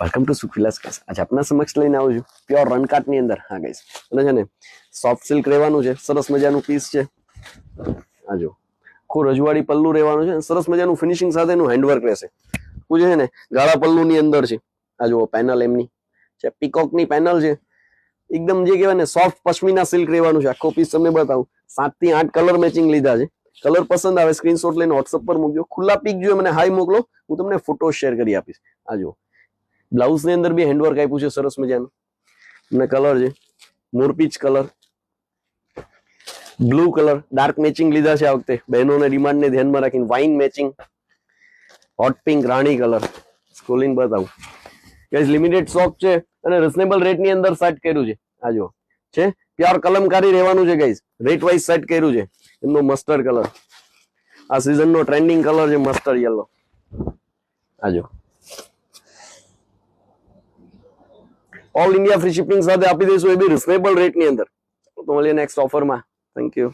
Welcome to સુખવિલાસ guys. આજે આપના સમક્ષ લઈને આવું છું પ્યોર રનકાટ ની અંદર. હા ગાઈસ, અને છે ને સોફ્ટ સિલ્ક રહેવાનું છે, સરસ મજાનું પીસ છે. આ જો આખું રજવાડી પલ્લુ રહેવાનું છે, સરસ મજાનું ફિનિશિંગ સાથેનું હેન્ડવર્ક રહેશે. છે ને ગાળા પલ્લુ ની અંદર છે. આ જો પેનલ એમની છે, પીકોક ની પેનલ છે, એકદમ જે કહેવાય ને સોફ્ટ પશ્મિના સિલ્ક રહેવાનું છે. આખો પીસ તમને બતાવું. 7 થી 8 કલર મેચિંગ લીધા છે. કલર પસંદ આવે સ્ક્રીનશોટ લઈને WhatsApp પર મૂકજો. ખુલ્લા પીક જોઈએ મને હાઈ મોકલો, હું તમને ફોટો શેર કરી આપીશ. આ જો બ્લાઉઝ ની અંદર બી હેન્ડવર્ક આપ્યું છે સરસ મજાનું. અને કલર છે મોરપીચ colour, blue colour, dark matching લીધા છે આ વખતે બહેનોને ડિમાન્ડ ને ધ્યાનમાં રાખીને. વાઇન મેચિંગ, હોટ પિંક, રાણી કલર. સ્ક્રોલિંગ બતાવું ગાઈસ, લિમિટેડ સ્ટોક છે અને રીઝનેબલ રેટ ની અંદર સેટ કર્યું છે. આ જો છે પ્યોર કલમકારી રહેવાનું છે ગાઈસ. રેટ વાઇઝ સેટ કર્યું છે. એમનો મસ્ટર્ડ કલર, આ સીઝન નો ટ્રેન્ડિંગ કલર છે મસ્ટર્ડ યલો. આ જો ઓલ ઇન્ડિયા ફ્રી શિપિંગ સાથે આપી દઈશું, એ બી રીઝનેબલ રેટ ની અંદર. તો મળીએ નેક્સ્ટ ઓફરમાં. Thank you.